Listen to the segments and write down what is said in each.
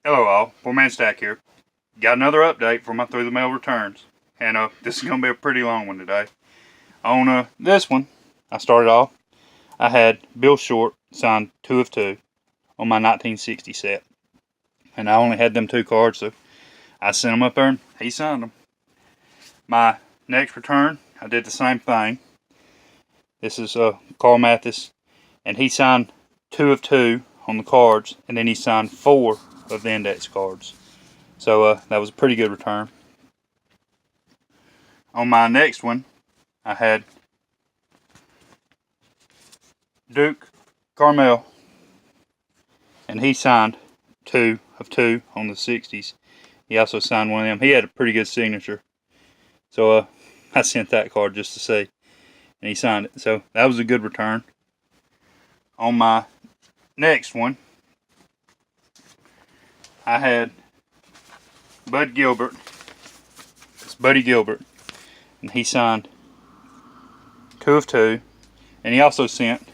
Hello all, 4-Man Stack here. Got another update for my through the mail returns. And this is going to be a pretty long one today. On this one, I started off, I had Bill Short signed 2 of 2 on my 1960 set. And I only had them 2 cards, so I sent them up there and he signed them. My next return, I did the same thing. This is Mathias, and he signed 2 of 2 on the cards, and then he signed 4 of the index cards. So that was a pretty good return. On my next one, I had Carmel, and he signed 2 of 2 on the 60s. He also signed one of them. He had a pretty good signature. So I sent that card just to see, and he signed it. So that was a good return. On my next one, I had Gilbert. It's Buddy Gilbert, and he signed 2 of 2, and he also sent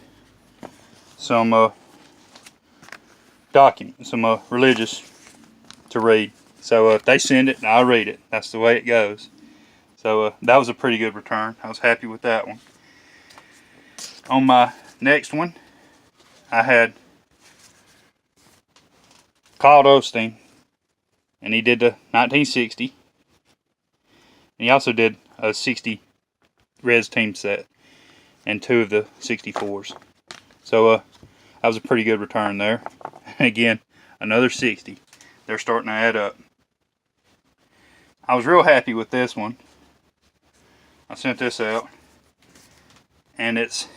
some documents, some religious to read. So if they send it, I read it. That's the way it goes. So that was a pretty good return. I was happy with that one. On my next one, I had Claude Osteen, and he did the 1960, and he also did a 60 res team set and 2 of the 64s. So that was a pretty good return there. And again, another 60. They're starting to add up. I was real happy with this one. I sent this out, and it's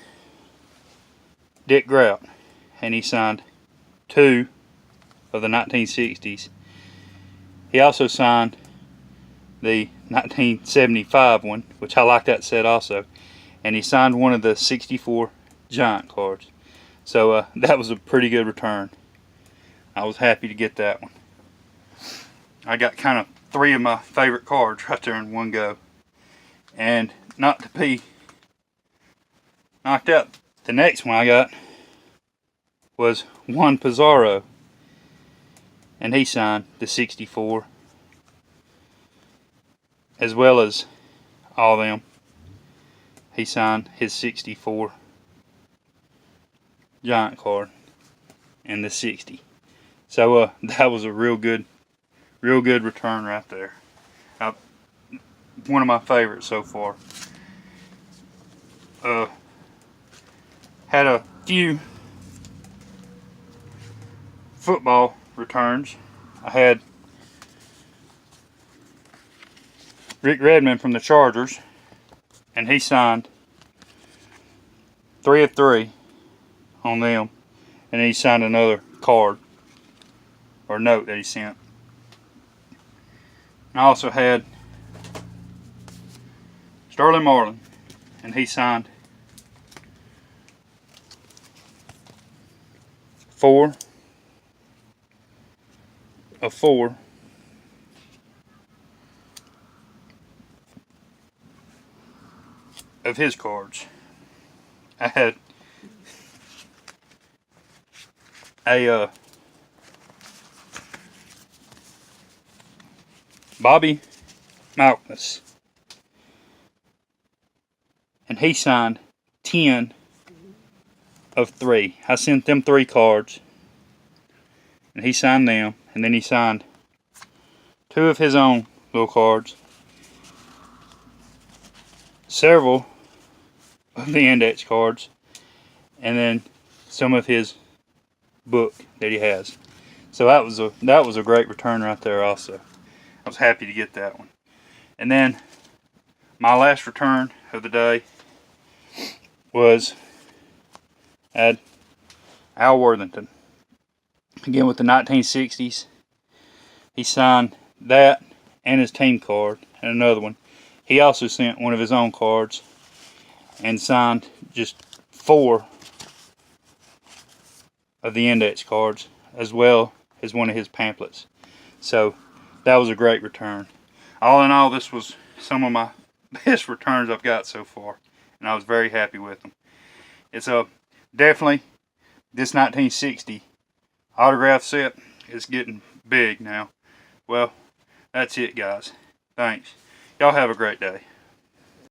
Groat, and he signed 2 of the 1960s. He also signed the 1975 one, which I like that set also, and he signed one of the 64 giant cards. So that was a pretty good return. I was happy to get that one. I got kind of 3 of my favorite cards right there in one go. And not to be knocked out, the next one I got was Juan Pizarro, and he signed the 64 as well as all of them. He signed his 64 giant card and the 60. So that was a real good return right there. One of my favorites so far. Had a few football returns. I had Redman from the Chargers, and he signed 3 of 3 on them, and he signed another card or note that he sent. I also had Marlin, and he signed 4 of 4 of his cards. I had a Malkmus, and he signed 10 of 3. I sent them 3 cards, and he signed them, and then he signed 2 of his own little cards, several of the index cards, and then some of his book that he has. So that was a great return right there also. I was happy to get that one. And then my last return of the day was at Worthington. Again with the 1960s. He signed that and his team card and another one. He also sent one of his own cards and signed just 4 of the index cards as well as one of his pamphlets. So that was a great return. All in all, this was some of my best returns I've got so far, and I was very happy with them. It's definitely this 1960 autograph set is getting big now. Well, that's it, guys. Thanks. Y'all have a great day.